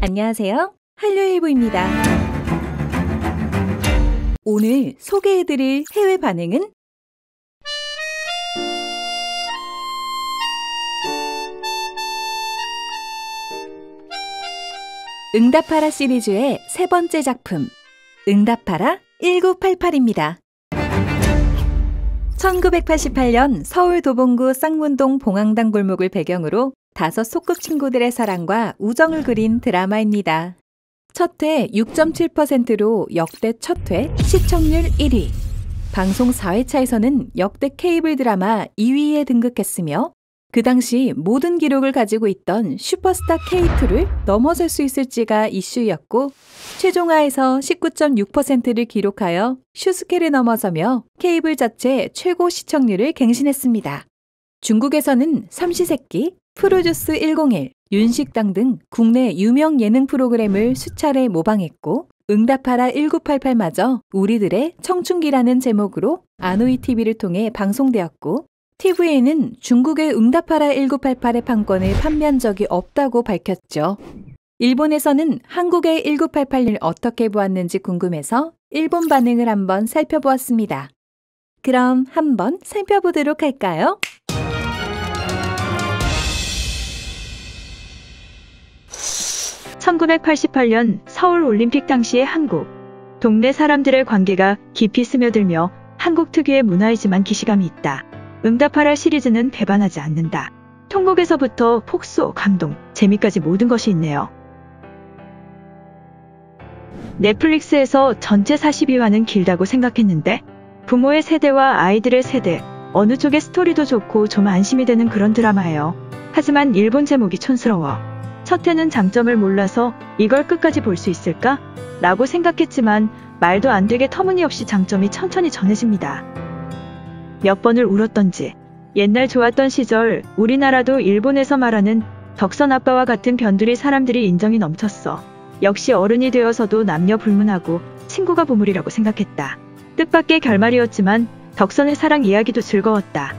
안녕하세요. 한류일보입니다. 오늘 소개해드릴 해외 반응은 응답하라 시리즈의 세 번째 작품 응답하라 1988입니다. 1988년 서울 도봉구 쌍문동 봉황당 골목을 배경으로 5 소꿉친구들의 사랑과 우정을 그린 드라마입니다. 첫 회 6.7%로 역대 첫 회 시청률 1위, 방송 4회차에서는 역대 케이블 드라마 2위에 등극했으며 그 당시 모든 기록을 가지고 있던 슈퍼스타 K2를 넘어설 수 있을지가 이슈였고 최종화에서 19.6%를 기록하여 슈스케를 넘어서며 케이블 자체 최고 시청률을 갱신했습니다. 중국에서는 삼시세끼, 프로듀스 101, 윤식당 등 국내 유명 예능 프로그램을 수차례 모방했고 응답하라 1988마저 우리들의 청춘기라는 제목으로 아노이 TV를 통해 방송되었고 TV에는 중국의 응답하라 1988의 판권을 판매한 적이 없다고 밝혔죠. 일본에서는 한국의 1988을 어떻게 보았는지 궁금해서 일본 반응을 한번 살펴보았습니다. 그럼 한번 살펴보도록 할까요? (1988년) 서울 올림픽 당시의 한국. 동네 사람들의 관계가 깊이 스며들며 한국 특유의 문화이지만 기시감이 있다. 응답하라 시리즈는 배반하지 않는다. 통곡에서부터 폭소, 감동, 재미까지 모든 것이 있네요. 넷플릭스에서 전체 42화는 길다고 생각했는데 부모의 세대와 아이들의 세대, 어느 쪽의 스토리도 좋고 좀 안심이 되는 그런 드라마예요. 하지만 일본 제목이 촌스러워. 첫 회는 장점을 몰라서 이걸 끝까지 볼 수 있을까? 라고 생각했지만 말도 안 되게 터무니없이 장점이 천천히 전해집니다. 몇 번을 울었던지. 옛날 좋았던 시절 우리나라도 일본에서 말하는 덕선 아빠와 같은 변두리 사람들이 인정이 넘쳤어. 역시 어른이 되어서도 남녀 불문하고 친구가 보물이라고 생각했다. 뜻밖의 결말이었지만 덕선의 사랑 이야기도 즐거웠다.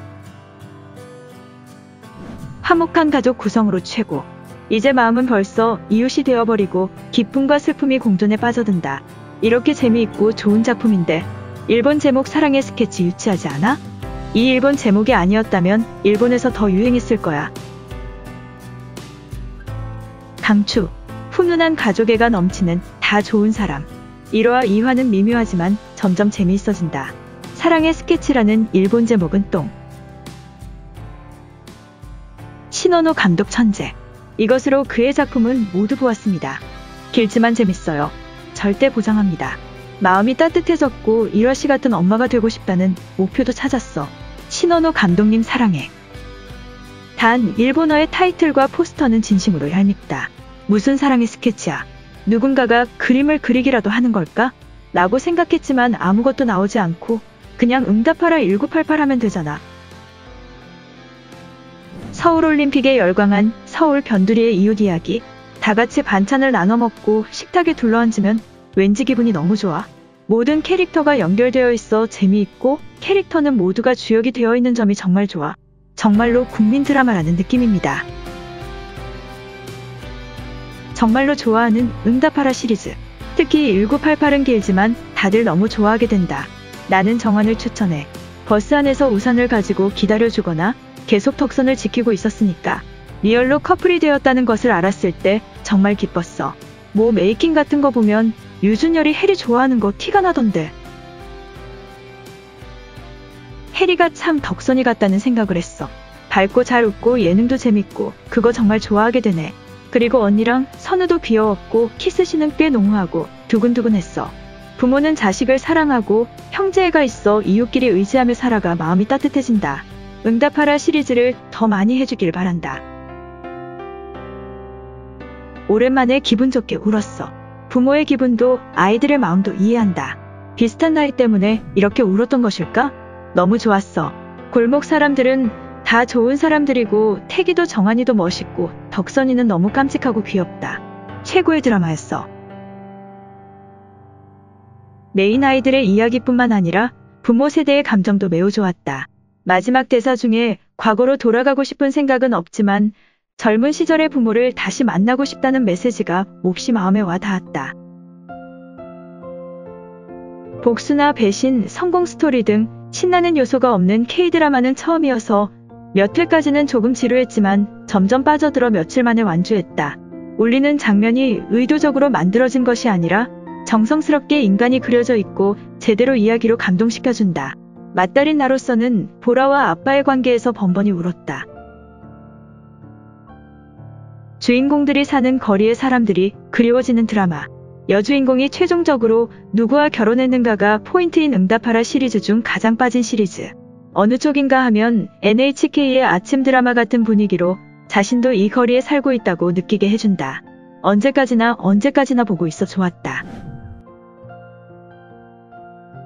화목한 가족 구성으로 최고. 이제 마음은 벌써 이웃이 되어버리고 기쁨과 슬픔이 공존에 빠져든다. 이렇게 재미있고 좋은 작품인데 일본 제목 사랑의 스케치 유치하지 않아? 이 일본 제목이 아니었다면 일본에서 더 유행했을 거야. 강추. 훈훈한 가족애가 넘치는 다 좋은 사람. 1화 2화는 미묘하지만 점점 재미있어진다. 사랑의 스케치라는 일본 제목은 똥. 신원호 감독 천재. 이것으로 그의 작품은 모두 보았습니다. 길지만 재밌어요. 절대 보장합니다. 마음이 따뜻해졌고 1화씨 같은 엄마가 되고 싶다는 목표도 찾았어. 신원호 감독님 사랑해. 단 일본어의 타이틀과 포스터는 진심으로 얄밉다. 무슨 사랑의 스케치야. 누군가가 그림을 그리기라도 하는 걸까? 라고 생각했지만 아무것도 나오지 않고 그냥 응답하라 1988 하면 되잖아. 서울올림픽에 열광한 서울 변두리의 이웃 이야기. 다같이 반찬을 나눠 먹고 식탁에 둘러앉으면 왠지 기분이 너무 좋아. 모든 캐릭터가 연결되어 있어 재미있고 캐릭터는 모두가 주역이 되어 있는 점이 정말 좋아. 정말로 국민 드라마라는 느낌입니다. 정말로 좋아하는 응답하라 시리즈. 특히 1988은 길지만 다들 너무 좋아하게 된다. 나는 정환을 추천해. 버스 안에서 우산을 가지고 기다려주거나 계속 덕선을 지키고 있었으니까. 리얼로 커플이 되었다는 것을 알았을 때 정말 기뻤어. 뭐 메이킹 같은 거 보면 유준열이 해리 좋아하는 거 티가 나던데. 해리가 참 덕선이 같다는 생각을 했어. 밝고 잘 웃고 예능도 재밌고 그거 정말 좋아하게 되네. 그리고 언니랑 선우도 귀여웠고 키스씬은 꽤 농후하고 두근두근했어. 부모는 자식을 사랑하고 형제애가 있어 이웃끼리 의지하며 살아가 마음이 따뜻해진다. 응답하라 시리즈를 더 많이 해주길 바란다. 오랜만에 기분 좋게 울었어. 부모의 기분도 아이들의 마음도 이해한다. 비슷한 나이 때문에 이렇게 울었던 것일까? 너무 좋았어. 골목 사람들은 다 좋은 사람들이고 태기도 정한이도 멋있고 덕선이는 너무 깜찍하고 귀엽다. 최고의 드라마였어. 메인 아이들의 이야기뿐만 아니라 부모 세대의 감정도 매우 좋았다. 마지막 대사 중에 과거로 돌아가고 싶은 생각은 없지만 젊은 시절의 부모를 다시 만나고 싶다는 메시지가 몹시 마음에 와 닿았다. 복수나 배신, 성공 스토리 등 신나는 요소가 없는 K-드라마는 처음이어서 몇 회까지는 조금 지루했지만 점점 빠져들어 며칠 만에 완주했다. 울리는 장면이 의도적으로 만들어진 것이 아니라 정성스럽게 인간이 그려져 있고 제대로 이야기로 감동시켜준다. 맏딸인 나로서는 보라와 아빠의 관계에서 번번이 울었다. 주인공들이 사는 거리의 사람들이 그리워지는 드라마. 여주인공이 최종적으로 누구와 결혼했는가가 포인트인 응답하라 시리즈 중 가장 빠진 시리즈. 어느 쪽인가 하면 NHK의 아침 드라마 같은 분위기로 자신도 이 거리에 살고 있다고 느끼게 해준다. 언제까지나 보고 있어 좋았다.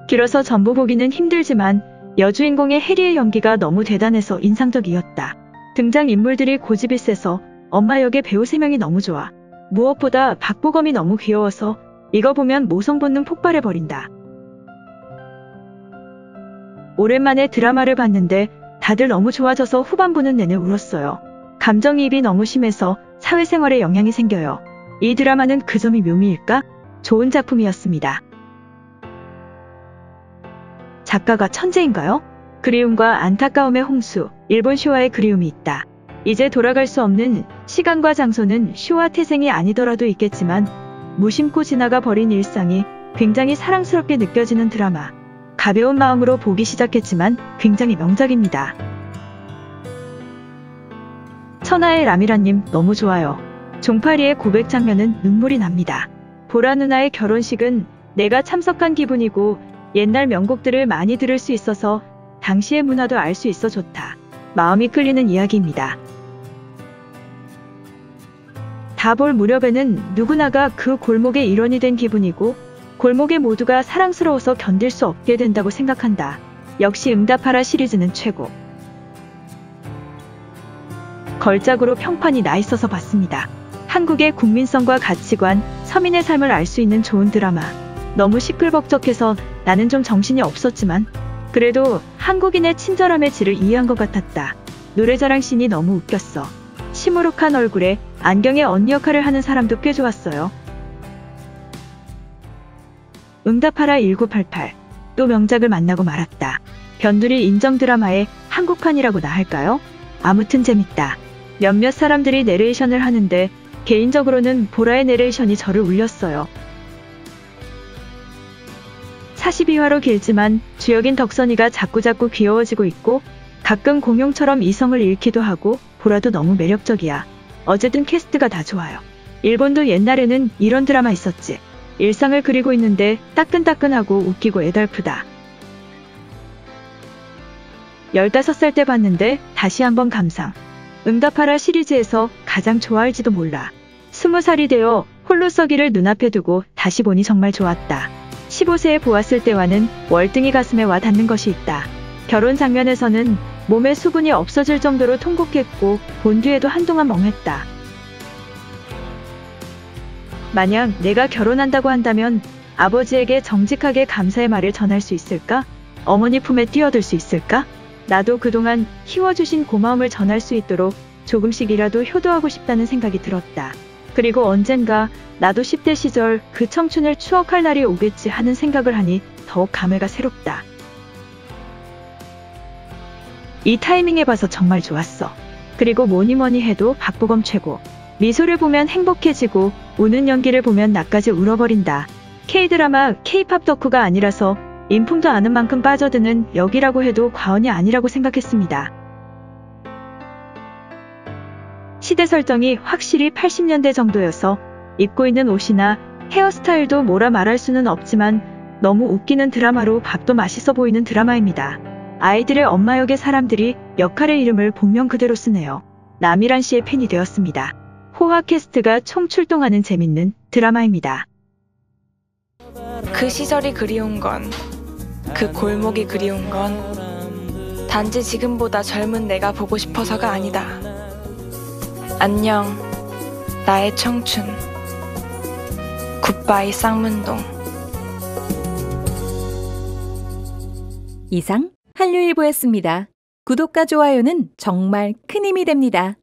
길어서 전부 보기는 힘들지만 여주인공의 해리의 연기가 너무 대단해서 인상적이었다. 등장인물들이 고집이 세서 엄마 역의 배우 3명이 너무 좋아. 무엇보다 박보검이 너무 귀여워서 이거 보면 모성 본능 폭발해버린다. 오랜만에 드라마를 봤는데 다들 너무 좋아져서 후반부는 내내 울었어요. 감정이입이 너무 심해서 사회생활에 영향이 생겨요. 이 드라마는 그 점이 묘미일까? 좋은 작품이었습니다. 작가가 천재인가요? 그리움과 안타까움의 홍수, 일본 쇼와의 그리움이 있다. 이제 돌아갈 수 없는 시간과 장소는 쇼와 태생이 아니더라도 있겠지만 무심코 지나가 버린 일상이 굉장히 사랑스럽게 느껴지는 드라마. 가벼운 마음으로 보기 시작했지만 굉장히 명작입니다. 천하의 라미라님 너무 좋아요. 종파리의 고백 장면은 눈물이 납니다. 보라 누나의 결혼식은 내가 참석한 기분이고 옛날 명곡들을 많이 들을 수 있어서 당시의 문화도 알 수 있어 좋다. 마음이 끌리는 이야기입니다. 다 볼 무렵에는 누구나가 그 골목의 일원이 된 기분이고 골목의 모두가 사랑스러워서 견딜 수 없게 된다고 생각한다. 역시 응답하라 시리즈는 최고. 걸작으로 평판이 나 있어서 봤습니다. 한국의 국민성과 가치관, 서민의 삶을 알 수 있는 좋은 드라마. 너무 시끌벅적해서 나는 좀 정신이 없었지만 그래도 한국인의 친절함의 질을 이해한 것 같았다. 노래자랑 씬이 너무 웃겼어. 시무룩한 얼굴에 안경의 언니 역할을 하는 사람도 꽤 좋았어요. 응답하라 1988. 또 명작을 만나고 말았다. 변두리 인정 드라마의 한국판이라고나 할까요? 아무튼 재밌다. 몇몇 사람들이 내레이션을 하는데 개인적으로는 보라의 내레이션이 저를 울렸어요. 42화로 길지만 주역인 덕선이가 자꾸자꾸 귀여워지고 있고 가끔 공룡처럼 이성을 잃기도 하고 보라도 너무 매력적이야. 어쨌든 캐스트가 다 좋아요. 일본도 옛날에는 이런 드라마 있었지. 일상을 그리고 있는데 따끈따끈하고 웃기고 애달프다. 15살 때 봤는데 다시 한번 감상. 응답하라 시리즈에서 가장 좋아할지도 몰라. 20살이 되어 홀로 서기를 눈앞에 두고 다시 보니 정말 좋았다. 15세에 보았을 때와는 월등히 가슴에 와 닿는 것이 있다. 결혼 장면에서는 몸에 수분이 없어질 정도로 통곡했고 본 뒤에도 한동안 멍했다. 만약 내가 결혼한다고 한다면 아버지에게 정직하게 감사의 말을 전할 수 있을까? 어머니 품에 뛰어들 수 있을까? 나도 그동안 키워주신 고마움을 전할 수 있도록 조금씩이라도 효도하고 싶다는 생각이 들었다. 그리고 언젠가 나도 10대 시절 그 청춘을 추억할 날이 오겠지 하는 생각을 하니 더욱 감회가 새롭다. 이 타이밍에 봐서 정말 좋았어. 그리고 뭐니뭐니 해도 박보검 최고. 미소를 보면 행복해지고 우는 연기를 보면 나까지 울어버린다. K-드라마, K-팝 덕후가 아니라서 인품도 아는 만큼 빠져드는 역이라고 해도 과언이 아니라고 생각했습니다. 시대 설정이 확실히 80년대 정도여서 입고 있는 옷이나 헤어스타일도 뭐라 말할 수는 없지만 너무 웃기는 드라마로 밥도 맛있어 보이는 드라마입니다. 아이들의 엄마 역의 사람들이 역할의 이름을 본명 그대로 쓰네요. 남이란 씨의 팬이 되었습니다. 호화 캐스트가 총출동하는 재밌는 드라마입니다. 그 시절이 그리운 건, 그 골목이 그리운 건 단지 지금보다 젊은 내가 보고 싶어서가 아니다. 안녕, 나의 청춘. 굿바이 쌍문동. 이상 한류일보였습니다. 구독과 좋아요는 정말 큰 힘이 됩니다.